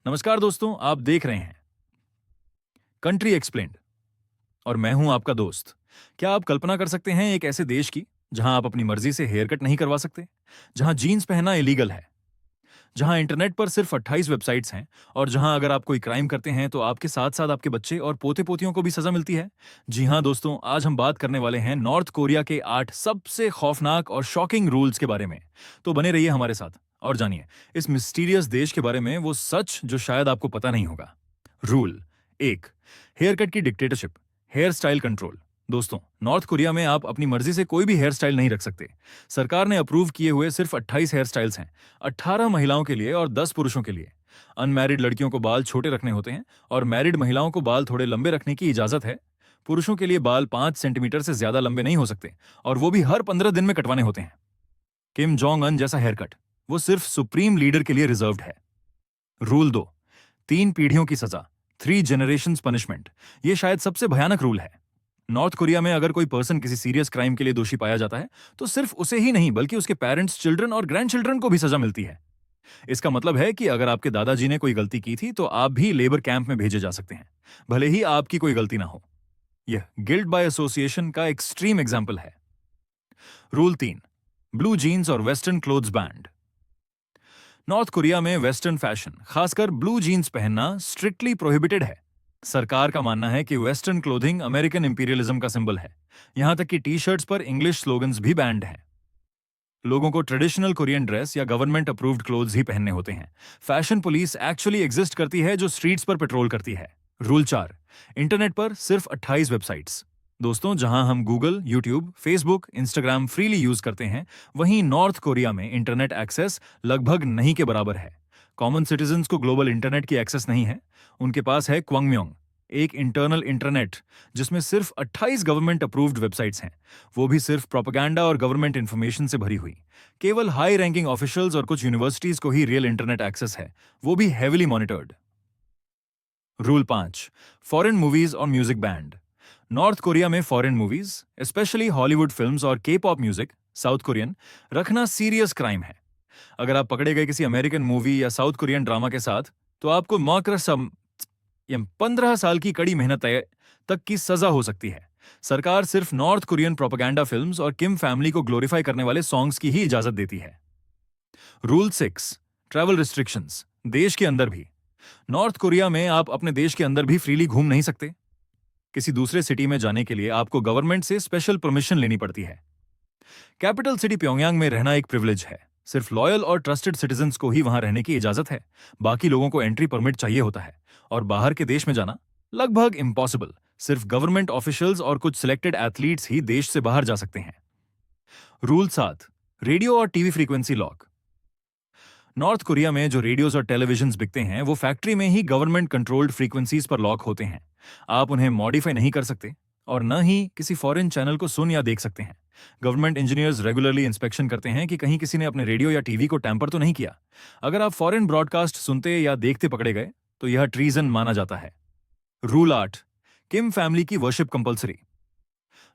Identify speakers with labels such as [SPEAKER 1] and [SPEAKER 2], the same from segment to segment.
[SPEAKER 1] नमस्कार दोस्तों, आप देख रहे हैं कंट्री एक्सप्लेन्ड और मैं हूं आपका दोस्त। क्या आप कल्पना कर सकते हैं एक ऐसे देश की जहां आप अपनी मर्जी से हेयर कट नहीं करवा सकते, जहां जीन्स पहनना इलीगल है, जहां इंटरनेट पर सिर्फ 28 वेबसाइट्स हैं और जहां अगर आप कोई क्राइम करते हैं तो आपके साथ साथ आपके बच्चे और पोते पोतियों को भी सजा मिलती है? जी हां दोस्तों, आज हम बात करने वाले हैं नॉर्थ कोरिया के 8 सबसे खौफनाक और शॉकिंग रूल्स के बारे में। तो बने रहिए हमारे साथ और जानिए इस मिस्टीरियस देश के बारे में वो सच जो शायद आपको पता नहीं होगा। रूल 1, हेयर कट की डिक्टेटरशिप, हेयर स्टाइल कंट्रोल। दोस्तों, नॉर्थ कोरिया में आप अपनी मर्जी से कोई भी हेयर स्टाइल नहीं रख सकते। सरकार ने अप्रूव किए हुए सिर्फ 28 हेयर स्टाइल्स हैं, 18 महिलाओं के लिए और 10 पुरुषों के लिए। अनमैरिड लड़कियों को बाल छोटे रखने होते हैं और मैरिड महिलाओं को बाल थोड़े लंबे रखने की इजाजत है। पुरुषों के लिए बाल 5 सेंटीमीटर से ज्यादा लंबे नहीं हो सकते और वो भी हर 15 दिन में कटवाने होते हैं। किम जोंग अन जैसा हेयर कट वो सिर्फ सुप्रीम लीडर के लिए रिजर्व्ड है। रूल 2, 3 पीढ़ियों की सजा, 3 जनरेशंस पनिशमेंट। ये शायद सबसे भयानक रूल है। नॉर्थ कोरिया में अगर कोई पर्सन किसी सीरियस क्राइम के लिए दोषी पाया जाता है तो सिर्फ उसे ही नहीं बल्कि उसके पेरेंट्स, चिल्ड्रन और ग्रैंड चिल्ड्रन को भी सजा मिलती है। इसका मतलब है कि अगर आपके दादाजी ने कोई गलती की थी तो आप भी लेबर कैंप में भेजे जा सकते हैं, भले ही आपकी कोई गलती ना हो। यह गिल्ट बाय एसोसिएशन का एक्सट्रीम एग्जाम्पल है। रूल 3, ब्लू जीन्स और western clothes band. North Korea में वेस्टर्न फैशन, खासकर ब्लू जीन्स पहनना स्ट्रिक्टली प्रोहिबिटेड है। सरकार का मानना है कि वेस्टर्न क्लोथिंग अमेरिकन इंपीरियलिज्म का सिंबल है। यहां तक कि टी शर्ट्स पर इंग्लिश स्लोगन्स भी बैंड हैं। लोगों को ट्रेडिशनल कोरियन ड्रेस या गवर्नमेंट अप्रूव्ड क्लोथ्स ही पहनने होते हैं। फैशन पुलिस एक्चुअली एग्जिस्ट करती है जो स्ट्रीट्स पर पेट्रोल करती है। रूल 4, इंटरनेट पर सिर्फ 28 वेबसाइट्स। दोस्तों, जहां हम Google, YouTube, Facebook, Instagram freely use करते हैं, वहीं नॉर्थ कोरिया में इंटरनेट एक्सेस लगभग नहीं के बराबर है। कॉमन सिटीजन्स को ग्लोबल इंटरनेट की एक्सेस नहीं है। उनके पास है क्वंगम्योंग, एक इंटरनल इंटरनेट जिसमें सिर्फ 28 गवर्नमेंट अप्रूव्ड वेबसाइट्स हैं, वो भी सिर्फ प्रोपेगेंडा और गवर्नमेंट इंफॉर्मेशन से भरी हुई। केवल हाई रैंकिंग ऑफिशियल्स और कुछ यूनिवर्सिटीज को ही रियल इंटरनेट एक्सेस है, वो भी heavily monitored. Rule 5, foreign movies और म्यूजिक बैंड। नॉर्थ कोरिया में foreign movies, specially Hollywood films और के पॉप म्यूजिक, साउथ कोरियन, रखना सीरियस क्राइम है। अगर आप पकड़े गए किसी अमेरिकन मूवी या साउथ कोरियन ड्रामा के साथ तो आपको मौकरसम 15 साल की कड़ी मेहनत तक की सजा हो सकती है। सरकार सिर्फ नॉर्थ कोरियन प्रोपेगेंडा फिल्म्स और किम फैमिली को ग्लोरीफाई करने वाले सॉन्ग्स की ही इजाजत देती है। रूल 6, ट्रैवल रिस्ट्रिक्शंस, देश के अंदर भी। नॉर्थ कोरिया में आप अपने देश के अंदर भी फ्रीली घूम नहीं सकते। किसी दूसरे सिटी में जाने के लिए आपको गवर्नमेंट से स्पेशल परमिशन लेनी पड़ती है। कैपिटल सिटी प्योंगयांग में रहना एक प्रिविलेज है। सिर्फ लॉयल और ट्रस्टेड सिटीजन्स को ही वहां रहने की इजाजत है। बाकी लोगों को एंट्री परमिट चाहिए होता है और बाहर के देश में जाना लगभग इम्पॉसिबल। सिर्फ गवर्नमेंट ऑफिशियल्स और कुछ सिलेक्टेड एथलीट्स ही देश से बाहर जा सकते हैं। रूल 7, रेडियो और TV frequency lock. North Korea में जो रेडियोस और टेलीविजन्स बिकते हैं वो फैक्ट्री में ही गवर्नमेंट कंट्रोल्ड फ्रीक्वेंसीज पर लॉक होते हैं। आप उन्हें मॉडिफाई नहीं कर सकते और न ही किसी फॉरेन चैनल को सुन या देख सकते हैं। गवर्नमेंट इंजीनियर्स रेगुलरली इंस्पेक्शन करते हैं कि कहीं किसी ने अपने रेडियो या टीवी को टैंपर तो नहीं किया। अगर आप फॉरेन ब्रॉडकास्ट सुनते या देखते पकड़े गए तो यह ट्रीजन माना जाता है। रूल 8, किम फैमिली की वर्शिप कंपलसरी।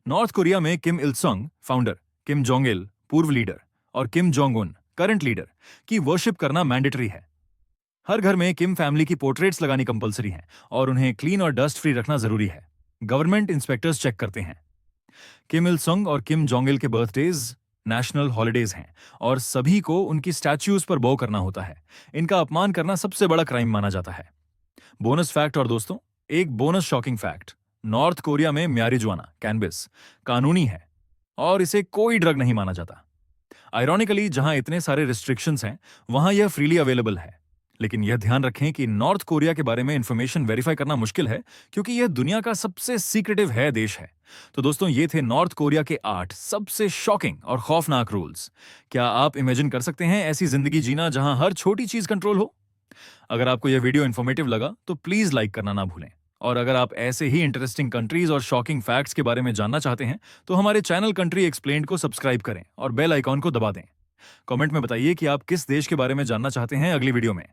[SPEAKER 1] नॉर्थ कोरिया में किम इल संग, फाउंडर, किम जोंग इल, पूर्व लीडर, और Kim Jong Un, current leader, की वर्शिप करना मैंडेटरी है। हर घर में किम फैमिली की पोर्ट्रेट्स लगानी कंपलसरी है और उन्हें क्लीन और डस्ट फ्री रखना जरूरी है। गवर्नमेंट इंस्पेक्टर्स चेक करते हैं। किम इल संग और किम जोंग इल के बर्थडेज नेशनल हॉलिडेज हैं और सभी को उनकी स्टैच्यूज पर बो करना होता है। इनका अपमान करना सबसे बड़ा क्राइम माना जाता है। बोनस फैक्ट और दोस्तों, एक bonus shocking fact, north Korea में मैरिजुआना, कैनबिस, कानूनी है और इसे कोई ड्रग नहीं माना जाता। आयरॉनिकली, जहां इतने सारे रिस्ट्रिक्शंस हैं वहां यह फ्रीली अवेलेबल है। लेकिन यह ध्यान रखें कि नॉर्थ कोरिया के बारे में इंफॉर्मेशन वेरीफाई करना मुश्किल है क्योंकि यह दुनिया का सबसे सीक्रेटिव है देश है। तो दोस्तों, ये थे नॉर्थ कोरिया के 8 सबसे शॉकिंग और खौफनाक रूल्स। क्या आप इमेजिन कर सकते हैं ऐसी जिंदगी जीना जहां हर छोटी चीज कंट्रोल हो? अगर आपको यह वीडियो इन्फॉर्मेटिव लगा तो प्लीज लाइक करना ना भूलें। और अगर आप ऐसे ही इंटरेस्टिंग कंट्रीज और शॉकिंग फैक्ट्स के बारे में जानना चाहते हैं तो हमारे चैनल कंट्री एक्सप्लेन्ड को सब्सक्राइब करें और बेल आइकॉन को दबा दें। कमेंट में बताइए कि आप किस देश के बारे में जानना चाहते हैं अगली वीडियो में।